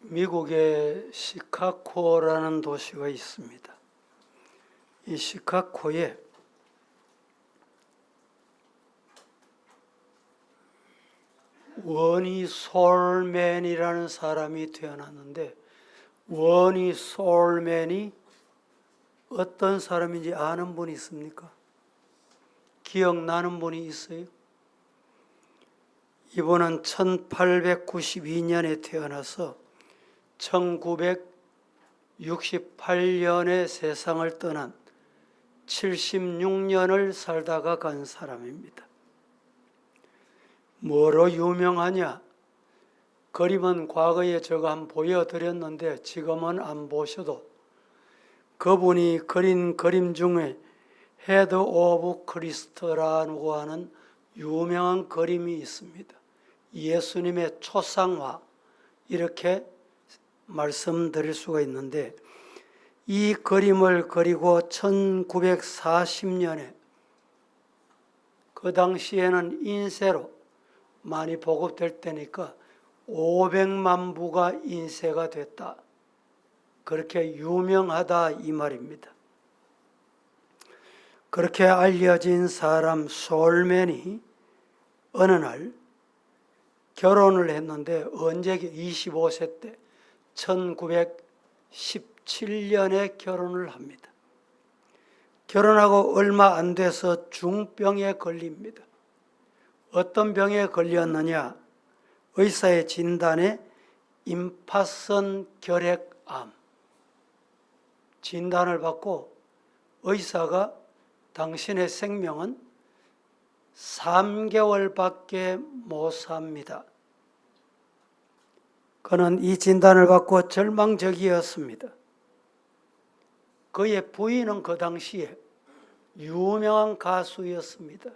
미국의 시카고라는 도시가 있습니다. 이 시카고에 워니 솔맨이라는 사람이 태어났는데, 워니 솔맨이 어떤 사람인지 아는 분이 있습니까? 기억나는 분이 있어요? 이분은 1892년에 태어나서 1968년에 세상을 떠난 76년을 살다가 간 사람입니다. 뭐로 유명하냐? 그림은 과거에 제가 한번 보여드렸는데 지금은 안 보셔도 그분이 그린 그림 중에 헤드 오브 크리스트라고 하는 유명한 그림이 있습니다. 예수님의 초상화, 이렇게 말씀드릴 수가 있는데, 이 그림을 그리고 1940년에 그 당시에는 인쇄로 많이 보급될 때니까 500만 부가 인쇄가 됐다, 그렇게 유명하다 이 말입니다. 그렇게 알려진 사람 솔맨이 어느 날 결혼을 했는데, 언제? 25세 때 1917년에 결혼을 합니다. 결혼하고 얼마 안 돼서 중병에 걸립니다. 어떤 병에 걸렸느냐? 의사의 진단에 임파선 결핵암 진단을 받고 의사가 당신의 생명은 3개월밖에 못 삽니다. 그는 이 진단을 받고 절망적이었습니다. 그의 부인은 그 당시에 유명한 가수였습니다.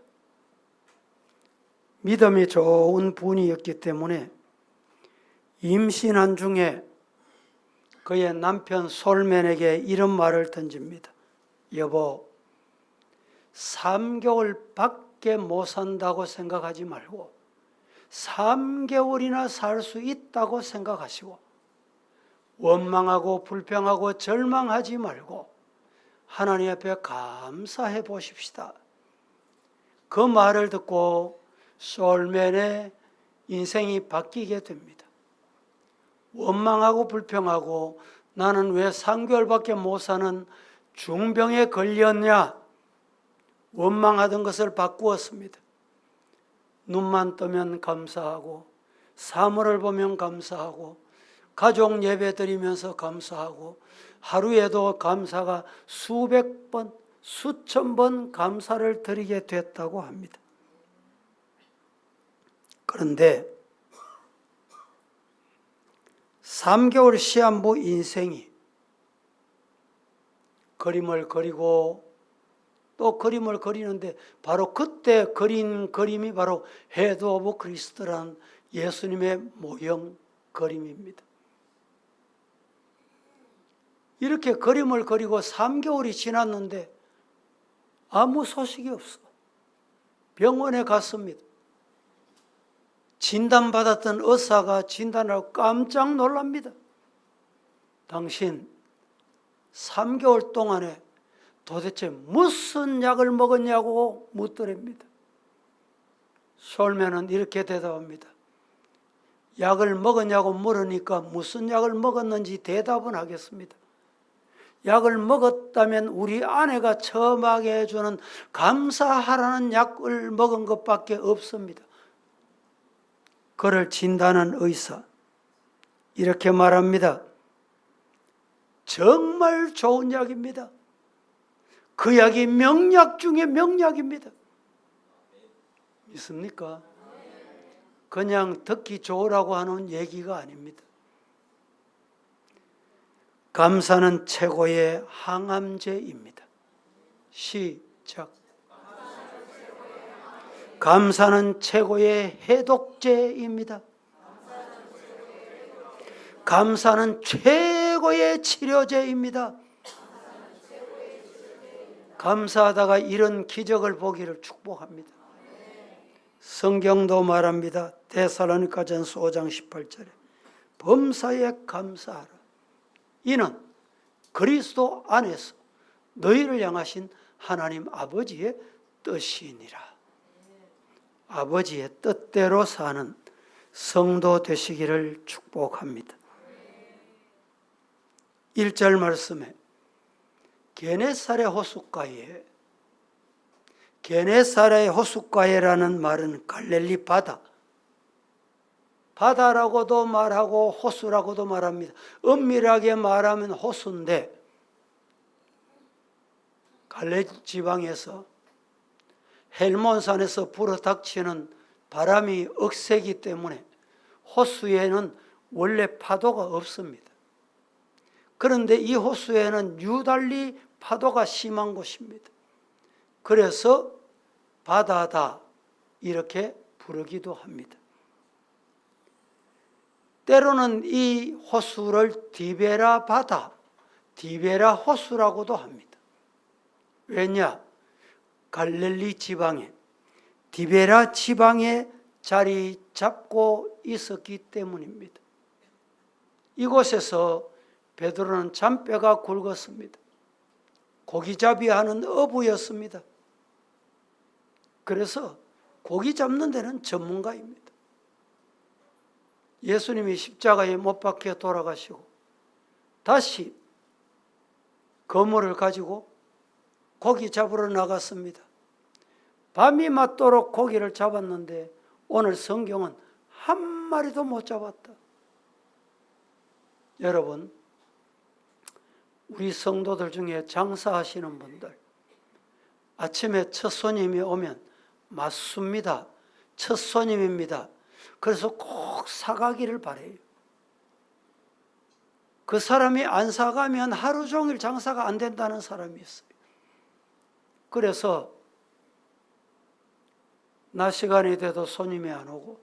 믿음이 좋은 분이었기 때문에 임신한 중에 그의 남편 솔맨에게 이런 말을 던집니다. 여보, 3개월밖에 못 산다고 생각하지 말고 3개월이나 살 수 있다고 생각하시고 원망하고 불평하고 절망하지 말고 하나님 앞에 감사해 보십시다. 그 말을 듣고 솔맨의 인생이 바뀌게 됩니다. 원망하고 불평하고 나는 왜 3개월밖에 못 사는 중병에 걸렸냐, 원망하던 것을 바꾸었습니다. 눈만 뜨면 감사하고, 사물을 보면 감사하고, 가족 예배 드리면서 감사하고, 하루에도 감사가 수백 번, 수천 번 감사를 드리게 됐다고 합니다. 그런데 3개월 시한부 인생이 그림을 그리고 또 그림을 그리는데, 바로 그때 그린 그림이 바로 헤드 오브 크리스트라는 예수님의 모형 그림입니다. 이렇게 그림을 그리고 3개월이 지났는데 아무 소식이 없어. 병원에 갔습니다. 진단받았던 의사가 진단하고 깜짝 놀랍니다. 당신 3개월 동안에 도대체 무슨 약을 먹었냐고 묻더랍니다. 솔맨은 이렇게 대답합니다. 약을 먹었냐고 물으니까 무슨 약을 먹었는지 대답은 하겠습니다. 약을 먹었다면 우리 아내가 처음하게 해주는 감사하라는 약을 먹은 것밖에 없습니다. 그를 진단한 의사 이렇게 말합니다. 정말 좋은 약입니다. 그 약이 명약 중에 명약입니다. 믿습니까? 그냥 듣기 좋으라고 하는 얘기가 아닙니다. 감사는 최고의 항암제입니다. 시작. 감사는 최고의 해독제입니다. 감사는 최고의 치료제입니다. 감사하다가 이런 기적을 보기를 축복합니다. 성경도 말합니다. 데살로니가전서 5장 18절에 범사에 감사하라. 이는 그리스도 안에서 너희를 향하신 하나님 아버지의 뜻이니라. 아버지의 뜻대로 사는 성도 되시기를 축복합니다. 1절 말씀에 게네사렛 호숫가에라는 말은 갈릴리 바다, 바다라고도 말하고 호수라고도 말합니다. 엄밀하게 말하면 호수인데 갈릴리 지방에서 헬몬산에서 불어닥치는 바람이 억세기 때문에 호수에는 원래 파도가 없습니다. 그런데 이 호수에는 유달리 파도가 심한 곳입니다. 그래서 바다다 이렇게 부르기도 합니다. 때로는 이 호수를 디베라 바다, 디베라 호수라고도 합니다. 왜냐? 갈릴리 지방에, 디베라 지방에 자리 잡고 있었기 때문입니다. 이곳에서 베드로는 잔뼈가 굵었습니다. 고기잡이 하는 어부였습니다. 그래서 고기 잡는 데는 전문가입니다. 예수님이 십자가에 못 박혀 돌아가시고 다시 그물을 가지고 고기 잡으러 나갔습니다. 밤이 맞도록 고기를 잡았는데 오늘 성경은 한 마리도 못 잡았다. 여러분, 우리 성도들 중에 장사하시는 분들, 아침에 첫 손님이 오면 맞습니다. 첫 손님입니다. 그래서 꼭 사가기를 바라요. 그 사람이 안 사가면 하루 종일 장사가 안 된다는 사람이 있어요. 그래서 낮 시간이 돼도 손님이 안 오고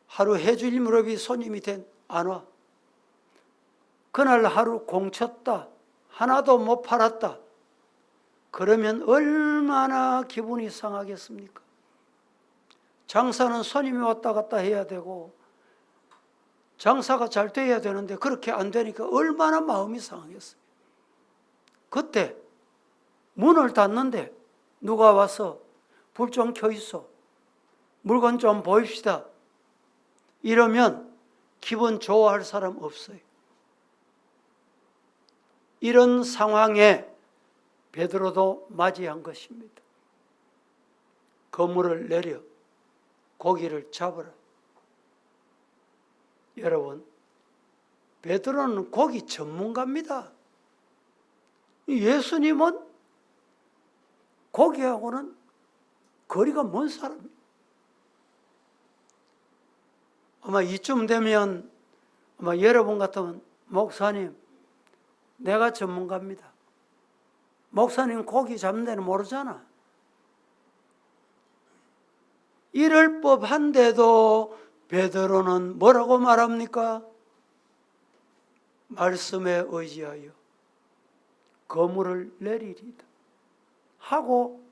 하루 해질 무렵이 손님이 안 와. 그날 하루 공쳤다. 하나도 못 팔았다. 그러면 얼마나 기분이 상하겠습니까? 장사는 손님이 왔다 갔다 해야 되고 장사가 잘 돼야 되는데 그렇게 안 되니까 얼마나 마음이 상하겠어요. 그때 문을 닫는데 누가 와서 불 좀 켜 있어. 물건 좀 보입시다. 이러면 기분 좋아할 사람 없어요. 이런 상황에 베드로도 맞이한 것입니다. 그물을 내려 고기를 잡으라. 여러분, 베드로는 고기 전문가입니다. 예수님은 고기하고는 거리가 먼 사람이에요. 아마 이쯤 되면 아마 여러분 같으면 목사님, 내가 전문가입니다. 목사님 고기 잡는 데는 모르잖아. 이럴 법한데도 베드로는 뭐라고 말합니까? 말씀에 의지하여 그물을 내리리다. 하고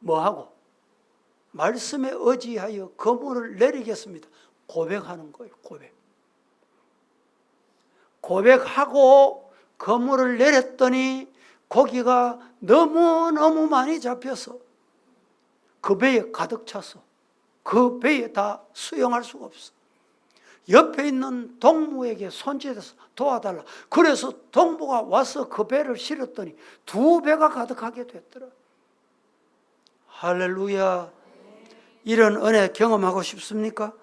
뭐하고? 말씀에 의지하여 그물을 내리겠습니다. 고백하는 거예요. 고백하고 그물을 내렸더니 고기가 너무너무 많이 잡혀서 그 배에 가득 찼어. 그 배에 다 수용할 수가 없어. 옆에 있는 동무에게 손짓해서 도와달라. 그래서 동무가 와서 그 배를 실었더니 2배가 가득하게 됐더라. 할렐루야. 이런 은혜 경험하고 싶습니까?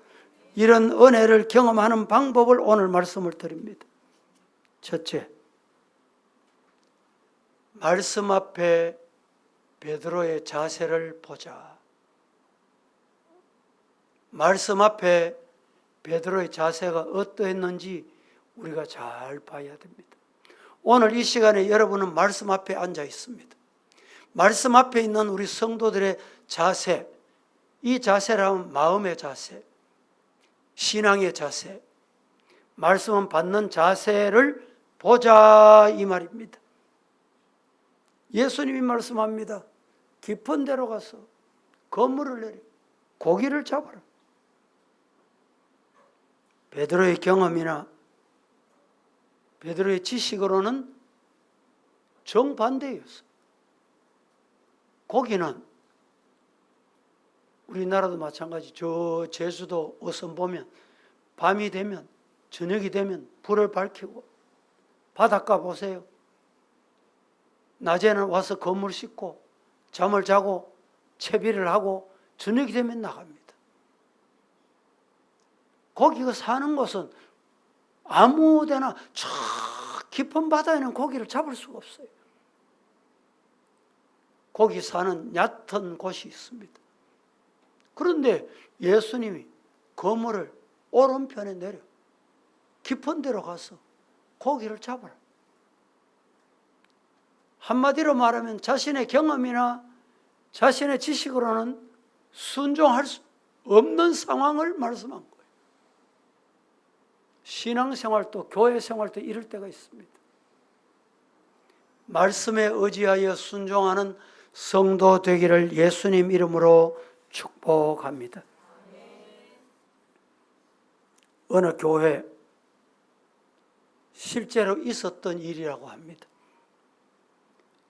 이런 은혜를 경험하는 방법을 오늘 말씀을 드립니다. 첫째, 말씀 앞에 베드로의 자세를 보자. 말씀 앞에 베드로의 자세가 어떠했는지 우리가 잘 봐야 됩니다. 오늘 이 시간에 여러분은 말씀 앞에 앉아 있습니다. 말씀 앞에 있는 우리 성도들의 자세, 이 자세라면 마음의 자세, 신앙의 자세, 말씀은 받는 자세를 보자 이 말입니다. 예수님이 말씀합니다. 깊은 데로 가서 그물을 내려 고기를 잡아라. 베드로의 경험이나 베드로의 지식으로는 정반대였어요. 고기는 우리나라도 마찬가지. 저 제주도 어선 보면 밤이 되면, 저녁이 되면 불을 밝히고, 바닷가 보세요. 낮에는 와서 건물 씻고 잠을 자고 채비를 하고 저녁이 되면 나갑니다. 고기가 사는 곳은 아무데나 저 깊은 바다에는 고기를 잡을 수가 없어요. 고기 사는 얕은 곳이 있습니다. 그런데 예수님이 그물을 오른편에 내려 깊은 데로 가서 고기를 잡아라. 한마디로 말하면 자신의 경험이나 자신의 지식으로는 순종할 수 없는 상황을 말씀한 거예요. 신앙생활도 교회생활도 이럴 때가 있습니다. 말씀에 의지하여 순종하는 성도 되기를 예수님 이름으로 축복합니다. 어느 교회 실제로 있었던 일이라고 합니다.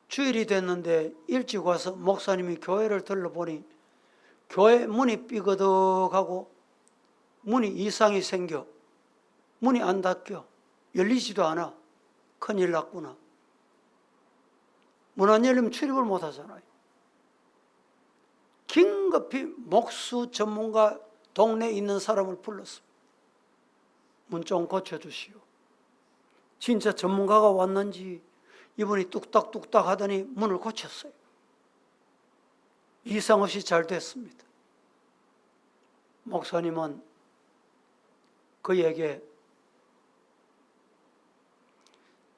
주일이 됐는데 일찍 와서 목사님이 교회를 들러보니 교회 문이 삐거덕하고 문이 이상이 생겨 문이 안 닫혀 열리지도 않아. 큰일 났구나. 문 안 열리면 출입을 못 하잖아요. 긴급히 목수 전문가 동네에 있는 사람을 불렀습니다. 문 좀 고쳐주시오. 진짜 전문가가 왔는지 이분이 뚝딱뚝딱 하더니 문을 고쳤어요. 이상 없이 잘 됐습니다. 목사님은 그에게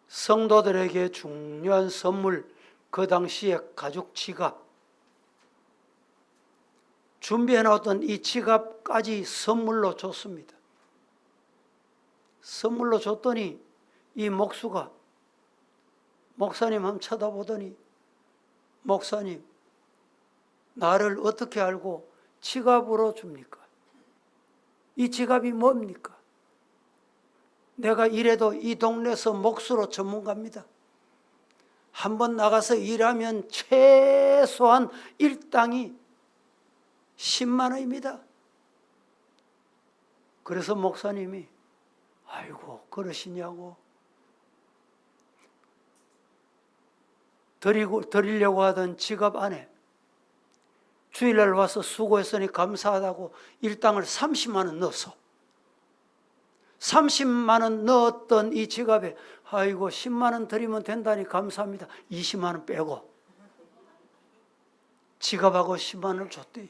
성도들에게 중요한 선물, 그 당시에 가죽 지갑, 준비해놓았던 이 지갑까지 선물로 줬습니다. 선물로 줬더니 이 목수가 목사님 한번 쳐다보더니 목사님, 나를 어떻게 알고 지갑으로 줍니까? 이 지갑이 뭡니까? 내가 이래도 이 동네에서 목수로 전문가입니다. 한번 나가서 일하면 최소한 일당이 10만 원입니다. 그래서 목사님이 아이고 그러시냐고 드리려고 하던 지갑 안에 주일날 와서 수고했으니 감사하다고 일당을 30만 원 넣었어. 30만 원 넣었던 이 지갑에 아이고 10만 원 드리면 된다니 감사합니다. 20만 원 빼고 지갑하고 10만 원을 줬대요.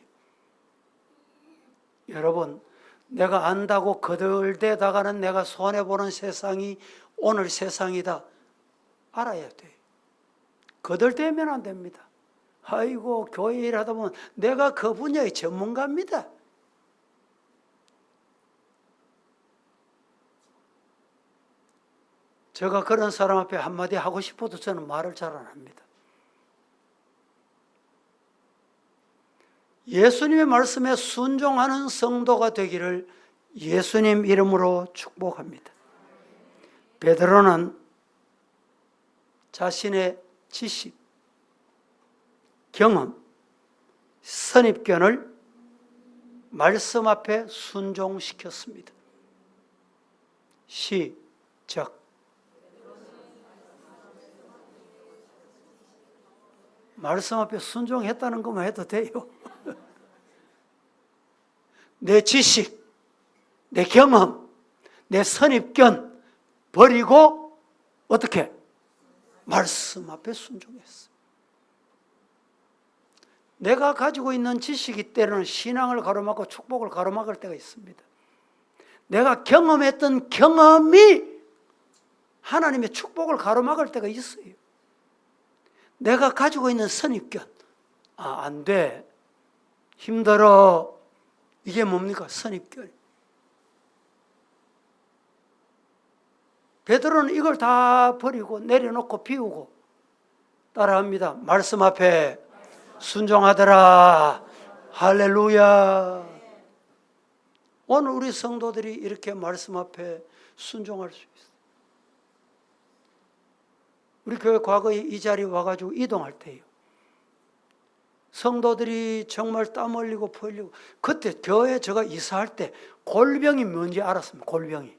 여러분, 내가 안다고 거들대다가는 내가 손해보는 세상이 오늘 세상이다 알아야 돼요. 거들대면 안 됩니다. 아이고 교회 일하다 보면 내가 그 분야의 전문가입니다. 제가 그런 사람 앞에 한마디 하고 싶어도 저는 말을 잘 안 합니다. 예수님의 말씀에 순종하는 성도가 되기를 예수님 이름으로 축복합니다. 베드로는 자신의 지식, 경험, 선입견을 말씀 앞에 순종시켰습니다. 시작. 말씀 앞에 순종했다는 것만 해도 돼요. 내 지식, 내 경험, 내 선입견 버리고 어떻게? 말씀 앞에 순종했어. 내가 가지고 있는 지식이 때로는 신앙을 가로막고 축복을 가로막을 때가 있습니다. 내가 경험했던 경험이 하나님의 축복을 가로막을 때가 있어요. 내가 가지고 있는 선입견, 안 돼, 힘들어, 이게 뭡니까? 선입견. 베드로는 이걸 다 버리고 내려놓고 비우고 따라합니다. 말씀 앞에 순종하더라. 할렐루야. 오늘 우리 성도들이 이렇게 말씀 앞에 순종할 수 있어요. 우리 교회 과거에 이 자리에 와가지고 이동할 때요, 성도들이 정말 땀 흘리고 피 흘리고, 그때 교회 제가 이사할 때 골병이 뭔지 알았습니다. 골병이.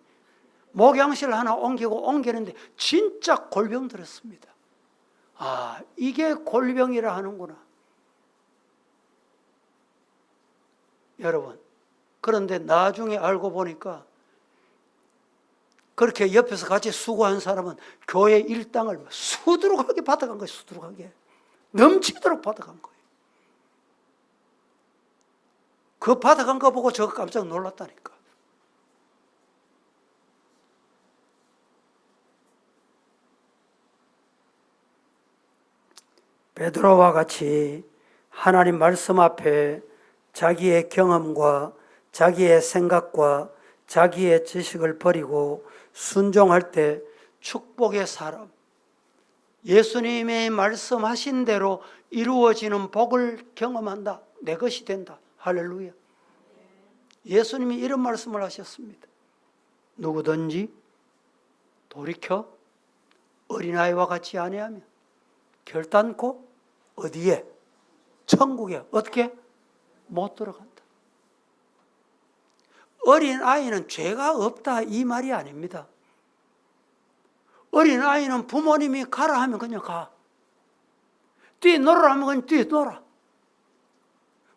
목양실 하나 옮기는데 진짜 골병 들었습니다. 아, 이게 골병이라 하는구나. 여러분, 그런데 나중에 알고 보니까 그렇게 옆에서 같이 수고한 사람은 교회 일당을 수두룩하게 받아간 거예요. 수두룩하게. 넘치도록 받아간 거예요. 그 받아간 거 보고 저 깜짝 놀랐다니까. 베드로와 같이 하나님 말씀 앞에 자기의 경험과 자기의 생각과 자기의 지식을 버리고 순종할 때 축복의 사람, 예수님의 말씀하신 대로 이루어지는 복을 경험한다. 내 것이 된다. 할렐루야. 예수님이 이런 말씀을 하셨습니다. 누구든지 돌이켜 어린아이와 같이 아니하면 결단코 어디에? 천국에. 어떻게? 못 들어간다. 어린아이는 죄가 없다 이 말이 아닙니다. 어린아이는 부모님이 가라 하면 그냥 가. 뛰놀으라 하면 그냥 뛰놀아.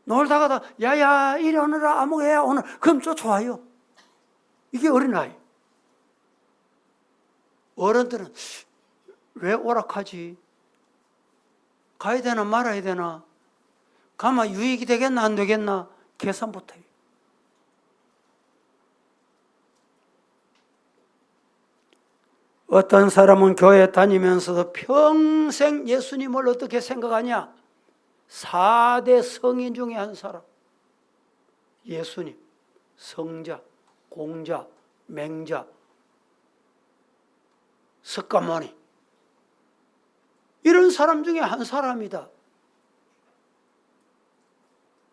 놀다가도 야야 이리 오너라 아무개야 오늘 그럼 쫓아와요. 이게 어린아이. 어른들은 왜 오락하지? 가야 되나 말아야 되나? 가면 유익이 되겠나 안 되겠나? 계산부터 해요. 어떤 사람은 교회 다니면서도 평생 예수님을 어떻게 생각하냐? 4대 성인 중에 한 사람. 예수님, 성자, 공자, 맹자, 석가모니. 이런 사람 중에 한 사람이다.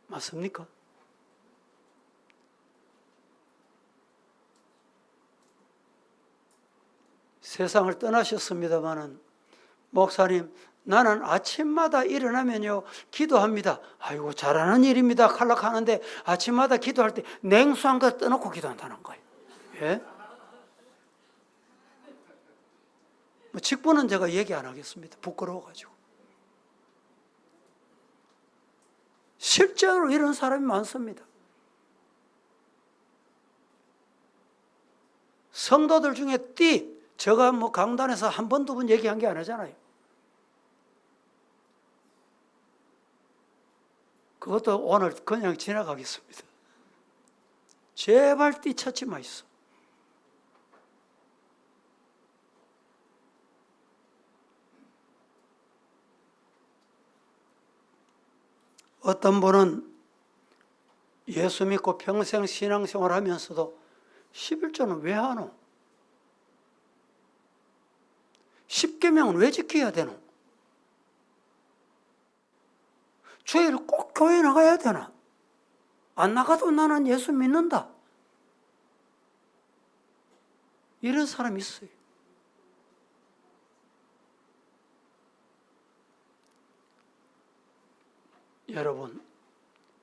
맞습니까? 세상을 떠나셨습니다마는 목사님, 나는 아침마다 일어나면요 기도합니다. 아이고 잘하는 일입니다. 칼락하는데 아침마다 기도할 때 냉수한 거 떠놓고 기도한다는 거예요. 예? 뭐 직분은 제가 얘기 안 하겠습니다. 부끄러워가지고. 실제로 이런 사람이 많습니다. 성도들 중에 제가 뭐 강단에서 한 번, 두 번 얘기한 게 아니잖아요. 그것도 오늘 그냥 지나가겠습니다. 제발 찾지 마이소. 어떤 분은 예수 믿고 평생 신앙생활 하면서도 11조는 왜 하노? 10계명은 왜 지켜야 되노? 주일 꼭 교회 나가야 되나? 안 나가도 나는 예수 믿는다. 이런 사람이 있어요. 여러분,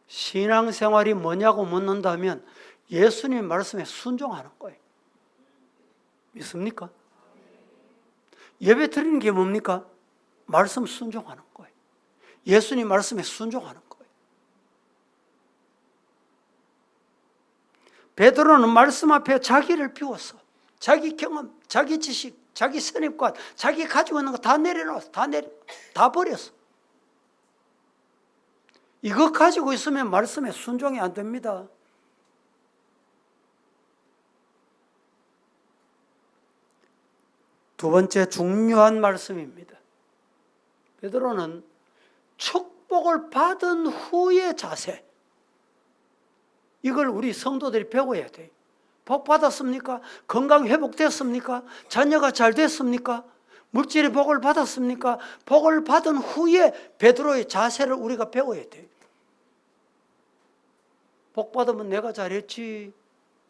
신앙생활이 뭐냐고 묻는다면 예수님 말씀에 순종하는 거예요. 믿습니까? 예배 드리는 게 뭡니까? 말씀 순종하는 거예요. 예수님 말씀에 순종하는 거예요. 베드로는 말씀 앞에 자기를 비웠어. 자기 경험, 자기 지식, 자기 선입관, 자기 가지고 있는 거 다 내려놨어. 다 버렸어. 이거 가지고 있으면 말씀에 순종이 안 됩니다. 두 번째 중요한 말씀입니다. 베드로는 축복을 받은 후의 자세, 이걸 우리 성도들이 배워야 돼요. 복 받았습니까? 건강 회복됐습니까? 자녀가 잘 됐습니까? 물질의 복을 받았습니까? 복을 받은 후에 베드로의 자세를 우리가 배워야 돼요. 복 받으면 내가 잘했지,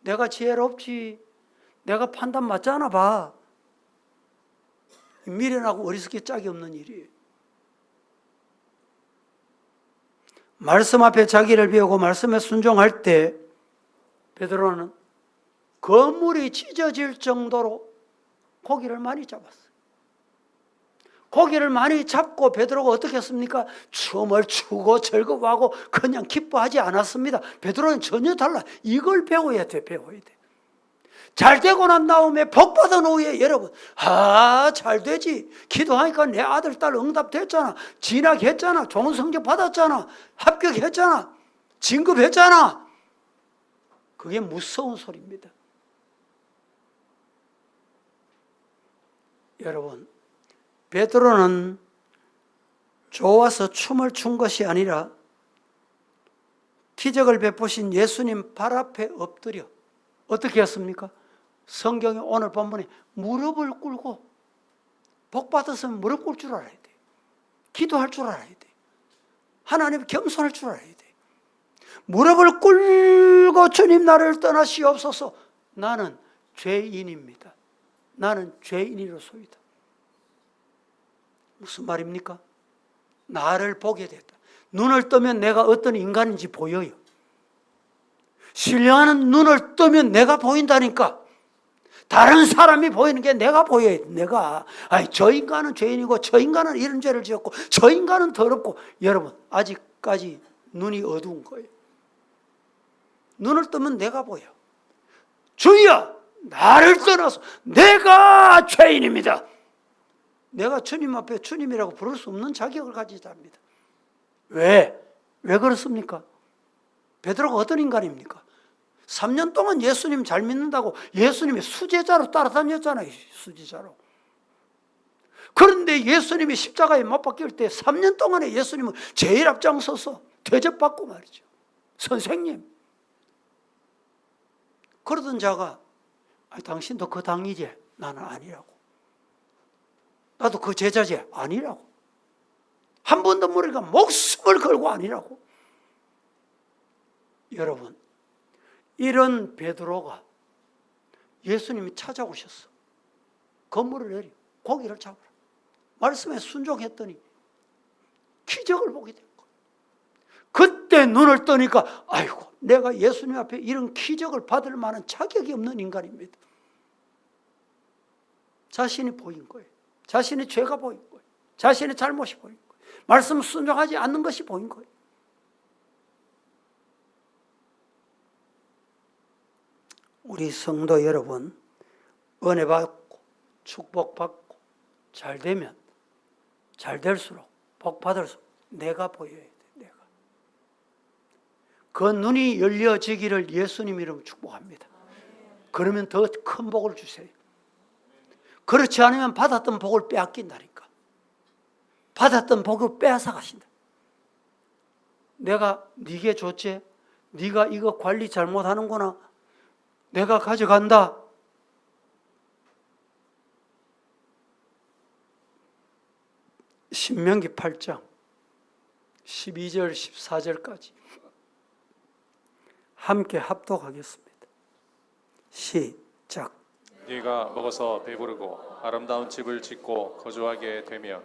내가 지혜롭지. 내가 판단 맞잖아 봐. 미련하고 어리석게 짝이 없는 일이에요. 말씀 앞에 자기를 비우고 말씀에 순종할 때 베드로는 그물이 찢어질 정도로 고기를 많이 잡았어요. 고기를 많이 잡고 베드로가 어떻게 했습니까? 춤을 추고 즐거워하고 그냥 기뻐하지 않았습니다. 베드로는 전혀 달라. 이걸 배워야 돼. 잘 되고 난 다음에 복 받은 후에 여러분, 잘 되지. 기도하니까 내 아들, 딸 응답됐잖아. 진학했잖아. 좋은 성적 받았잖아. 합격했잖아. 진급했잖아. 그게 무서운 소리입니다. 여러분, 베드로는 좋아서 춤을 춘 것이 아니라 기적을 베푸신 예수님 발 앞에 엎드려 어떻게 했습니까? 성경에 오늘 본문에 무릎을 꿇고, 복 받았으면 무릎 꿇을 줄 알아야 돼. 기도할 줄 알아야 돼. 하나님 겸손할 줄 알아야 돼. 무릎을 꿇고 주님 나를 떠나시옵소서. 나는 죄인입니다. 나는 죄인이로소이다. 무슨 말입니까? 나를 보게 됐다. 눈을 뜨면 내가 어떤 인간인지 보여요. 신령한 눈을 뜨면 내가 보인다니까. 다른 사람이 보이는 게 내가 보여요. 내가. 저 인간은 죄인이고 저 인간은 이런 죄를 지었고 저 인간은 더럽고. 여러분, 아직까지 눈이 어두운 거예요. 눈을 뜨면 내가 보여. 주여, 나를 떠나서 내가 죄인입니다. 내가 주님 앞에 주님이라고 부를 수 없는 자격을 가지지 합니다. 왜 그렇습니까? 베드로가 어떤 인간입니까? 3년 동안 예수님 잘 믿는다고 예수님의 수제자로 따라다녔잖아요. 수제자로. 그런데 예수님이 십자가에 못 박힐 때 3년 동안에 예수님은 제일 앞장서서 대접받고 말이죠. 선생님. 그러던 자가 당신도 그 당이지? 나는 아니라고. 나도 그 제자지? 아니라고. 한 번도 모르니까 목숨을 걸고 아니라고. 여러분, 이런 베드로가 예수님이 찾아오셨어. 건물을 내리 고기를 잡으라. 말씀에 순종했더니 기적을 보게 된 거예요. 그때 눈을 뜨니까 아이고, 내가 예수님 앞에 이런 기적을 받을 만한 자격이 없는 인간입니다. 자신이 보인 거예요. 자신의 죄가 보인 거예요. 자신의 잘못이 보인 거예요. 말씀 순종하지 않는 것이 보인 거예요. 우리 성도 여러분, 은혜 받고 축복 받고 잘 되면 잘 될수록 복 받을수록 내가 보여야 돼. 내가. 그 눈이 열려지기를 예수님 이름 축복합니다. 그러면 더 큰 복을 주세요. 그렇지 않으면 받았던 복을 빼앗긴다니까. 받았던 복을 빼앗아 가신다. 내가 네게 줬지? 네가 이거 관리 잘못하는구나. 내가 가져간다. 신명기 8장 12절 14절까지 함께 합독하겠습니다. 시작. 네가 먹어서 배부르고 아름다운 집을 짓고 거주하게 되며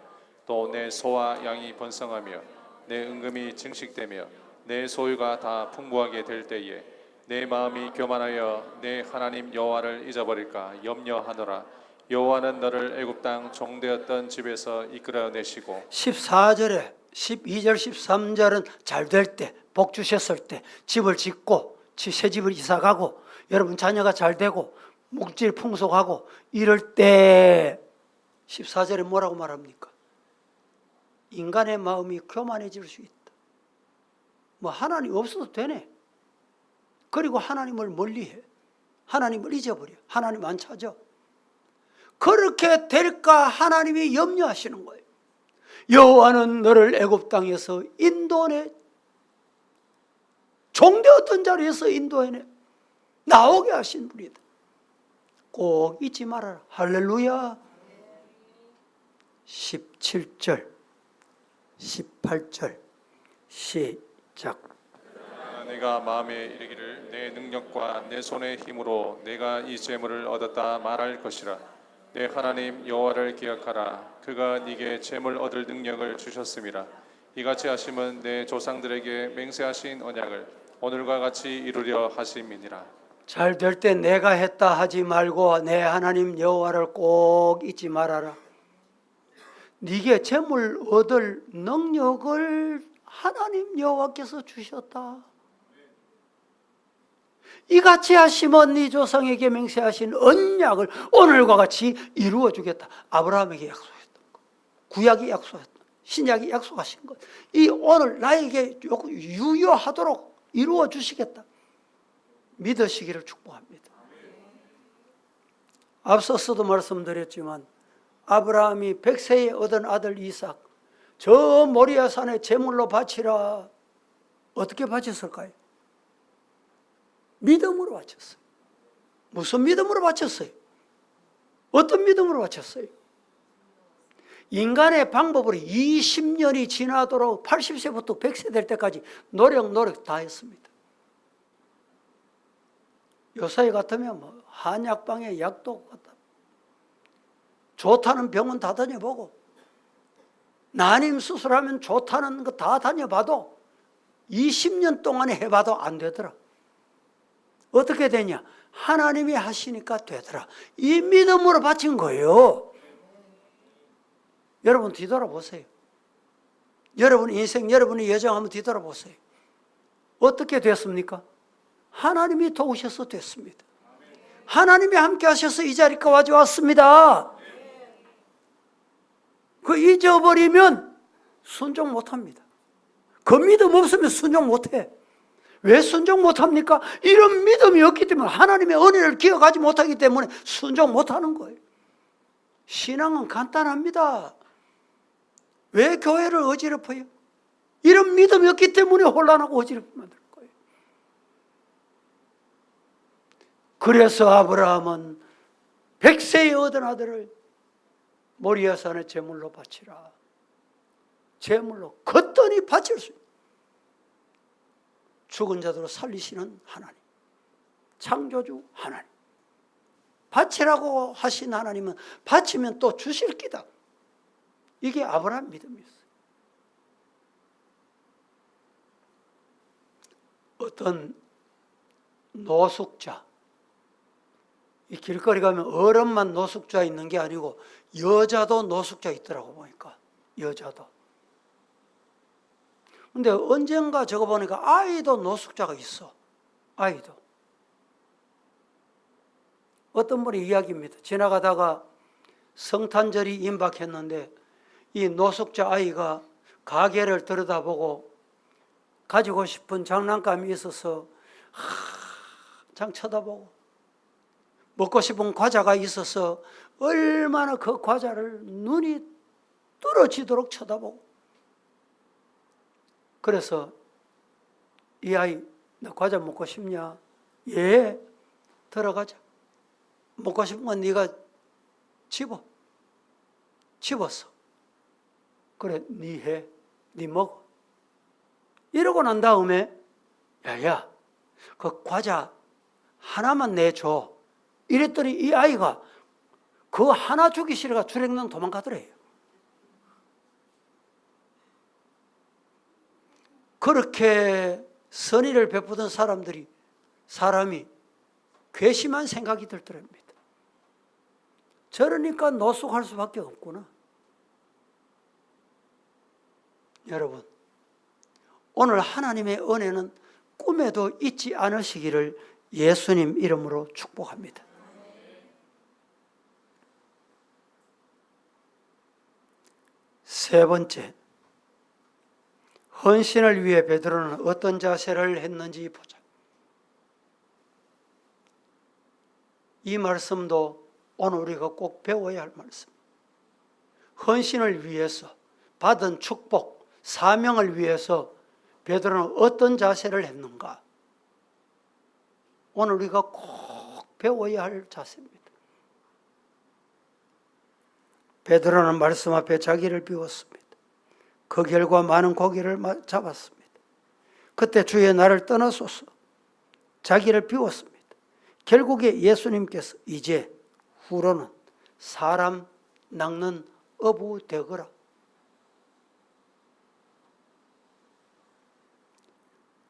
또 내 소와 양이 번성하며 내 은금이 증식되며 내 소유가 다 풍부하게 될 때에 내 마음이 교만하여 내 하나님 여호와를 잊어버릴까 염려하노라. 여호와는 너를 애굽 땅 종되었던 집에서 이끌어내시고 14절에 12절 13절은 잘 될 때, 복 주셨을 때, 집을 짓고 새 집을 이사가고 여러분 자녀가 잘 되고 물질 풍족하고 이럴 때 14절에 뭐라고 말합니까? 인간의 마음이 교만해질 수 있다. 뭐 하나님 없어도 되네. 그리고 하나님을 멀리해. 하나님을 잊어버려. 하나님 안 찾아. 그렇게 될까 하나님이 염려하시는 거예요. 여호와는 너를 애굽 땅에서 인도하네. 종되었던 자리에서 인도해내. 나오게 하신 분이다. 꼭 잊지 말아라. 할렐루야. 17절 18절 시작. 내가 마음에 이르기를 내 능력과 내 손의 힘으로 내가 이 재물을 얻었다 말할 것이라. 내 하나님 여호와를 기억하라. 그가 네게 재물 얻을 능력을 주셨음이라. 이같이 하심은 내 조상들에게 맹세하신 언약을 오늘과 같이 이루려 하심이니라. 잘 될 때 내가 했다 하지 말고 내 하나님 여호와를 꼭 잊지 말아라. 네게 재물 얻을 능력을 하나님 여호와께서 주셨다. 이같이 하시면 네 조상에게 맹세하신 언약을 오늘과 같이 이루어 주겠다. 아브라함에게 약속했던 것, 구약이 약속했던 것, 신약이 약속하신 것, 이 오늘 나에게 유효하도록 이루어 주시겠다. 믿으시기를 축복합니다. 앞서서도 말씀드렸지만 아브라함이 100세에 얻은 아들 이삭, 저 모리아 산에 제물로 바치라. 어떻게 바쳤을까요? 믿음으로 바쳤어요. 무슨 믿음으로 바쳤어요? 어떤 믿음으로 바쳤어요? 인간의 방법으로 20년이 지나도록 80세부터 100세 될 때까지 노력 다 했습니다. 요새 같으면 뭐 한약방에 약도 갖다, 좋다는 병원 다 다녀보고, 난임 수술하면 좋다는 거 다 다녀봐도 20년 동안에 해봐도 안 되더라. 어떻게 되냐? 하나님이 하시니까 되더라. 이 믿음으로 바친 거예요. 여러분 뒤돌아보세요. 여러분 인생, 여러분의 여정 한번 뒤돌아보세요. 어떻게 됐습니까? 하나님이 도우셔서 됐습니다. 하나님이 함께 하셔서 이 자리까지 왔습니다. 그 잊어버리면 순종 못합니다. 그 믿음 없으면 순종 못해. 왜 순종 못합니까? 이런 믿음이 없기 때문에, 하나님의 은혜를 기억하지 못하기 때문에 순종 못하는 거예요. 신앙은 간단합니다. 왜 교회를 어지럽혀요? 이런 믿음이 없기 때문에 혼란하고 어지럽게 만드는 거예요. 그래서 아브라함은 100세에 얻은 아들을 모리아산에 제물로 바치라. 제물로 거뜬히 바칠 수 있는, 죽은 자들을 살리시는 하나님, 창조주 하나님, 바치라고 하신 하나님은 바치면 또 주실 기다. 이게 아브라함 믿음이었어요. 어떤 노숙자, 이 길거리 가면 어른만 노숙자 있는 게 아니고 여자도 노숙자 있더라고 보니까. 여자도. 근데 언젠가 저거 보니까 아이도 노숙자가 있어. 아이도. 어떤 분이 이야기입니다. 지나가다가 성탄절이 임박했는데 이 노숙자 아이가 가게를 들여다보고 가지고 싶은 장난감이 있어서 한참 쳐다보고, 먹고 싶은 과자가 있어서 얼마나 그 과자를 눈이 뚫어지도록 쳐다보고, 그래서 이 아이, 너 과자 먹고 싶냐? 예, 들어가자. 먹고 싶은 건 네가 집었어. 그래, 네 해, 네 먹어. 이러고 난 다음에 야야, 그 과자 하나만 내줘. 이랬더니 이 아이가 그 하나 주기 싫어가 주랭랑 도망가더래요. 그렇게 선의를 베푸던 사람이 괘씸한 생각이 들더랍니다. 저러니까 노숙할 수밖에 없구나. 여러분, 오늘 하나님의 은혜는 꿈에도 잊지 않으시기를 예수님 이름으로 축복합니다. 세 번째, 헌신을 위해 베드로는 어떤 자세를 했는지 보자. 이 말씀도 오늘 우리가 꼭 배워야 할 말씀. 헌신을 위해서 받은 축복, 사명을 위해서 베드로는 어떤 자세를 했는가? 오늘 우리가 꼭 배워야 할 자세입니다. 베드로는 말씀 앞에 자기를 비웠습니다. 그 결과 많은 고기를 잡았습니다. 그때 주의 나를 떠나소서 자기를 비웠습니다. 결국에 예수님께서 이제 후로는 사람 낚는 어부 되거라.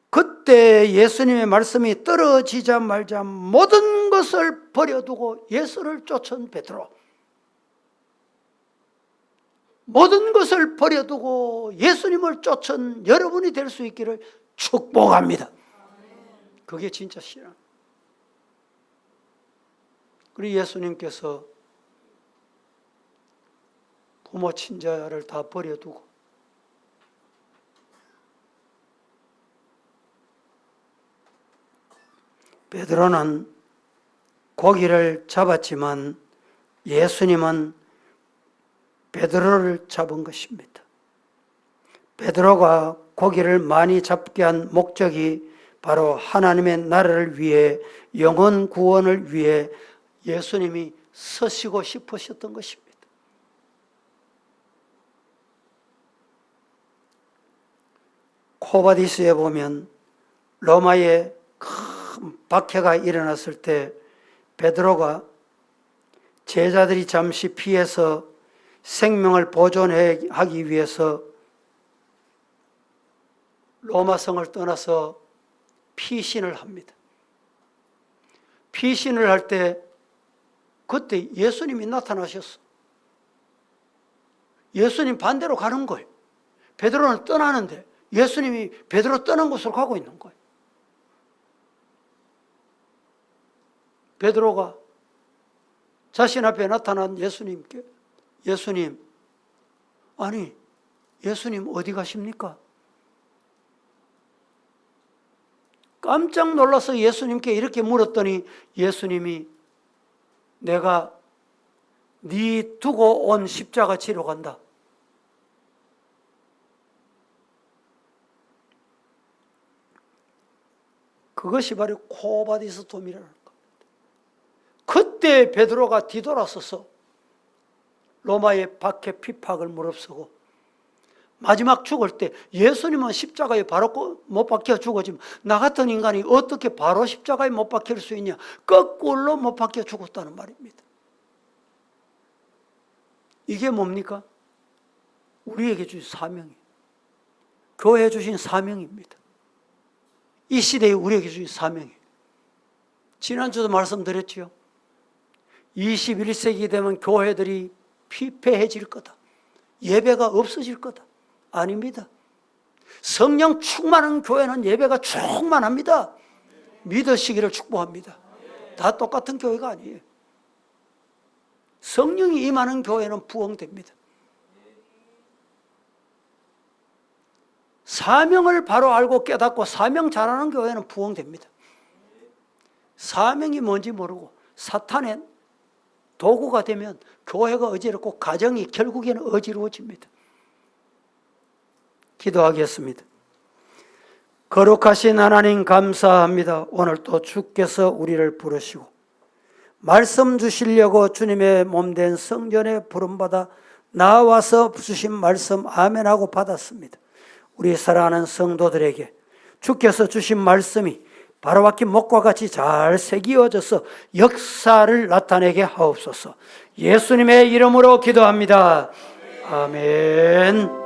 그때 예수님의 말씀이 떨어지자마자 모든 것을 버려두고 예수를 쫓은 베드로, 모든 것을 버려두고 예수님을 쫓은 여러분이 될 수 있기를 축복합니다. 그게 진짜 신앙. 그리고 예수님께서 부모 친자를 다 버려두고 베드로는 고기를 잡았지만 예수님은 베드로를 잡은 것입니다. 베드로가 고기를 많이 잡게 한 목적이 바로 하나님의 나라를 위해, 영혼 구원을 위해 예수님이 서시고 싶으셨던 것입니다. 코바디스에 보면 로마에 큰 박해가 일어났을 때 베드로가 제자들이 잠시 피해서 생명을 보존하기 위해서 로마성을 떠나서 피신을 합니다. 피신을 할 때 그때 예수님이 나타나셨어. 예수님 반대로 가는 거예요. 베드로는 떠나는데 예수님이 베드로 떠난 곳으로 가고 있는 거예요. 베드로가 자신 앞에 나타난 예수님께, 예수님, 아니 예수님 어디 가십니까? 깜짝 놀라서 예수님께 이렇게 물었더니 예수님이 내가 네 두고 온 십자가 지러 간다. 그것이 바로 코바디스 도미라는 겁니다. 그때 베드로가 뒤돌아서서 로마의 박해 핍박을 무릅쓰고 마지막 죽을 때 예수님은 십자가에 바로 못 박혀 죽었지만 나 같은 인간이 어떻게 바로 십자가에 못 박힐 수 있냐? 거꾸로 못 박혀 죽었다는 말입니다. 이게 뭡니까? 우리에게 주신 사명이에요. 교회에 주신 사명입니다. 이 시대에 우리에게 주신 사명이에요. 지난주도 말씀드렸죠. 21세기 되면 교회들이 피폐해질 거다. 예배가 없어질 거다. 아닙니다. 성령 충만한 교회는 예배가 충만합니다. 믿으시기를 축복합니다. 다 똑같은 교회가 아니에요. 성령이 임하는 교회는 부흥됩니다. 사명을 바로 알고 깨닫고 사명 잘하는 교회는 부흥됩니다. 사명이 뭔지 모르고 사탄의 도구가 되면 교회가 어지럽고 가정이 결국에는 어지러워집니다. 기도하겠습니다. 거룩하신 하나님 감사합니다. 오늘 또 주께서 우리를 부르시고 말씀 주시려고 주님의 몸된 성전에 부름받아 나와서 주신 말씀 아멘하고 받았습니다. 우리 사랑하는 성도들에게 주께서 주신 말씀이 바로 박힌 목과 같이 잘 새기어져서 역사를 나타내게 하옵소서. 예수님의 이름으로 기도합니다. 아멘.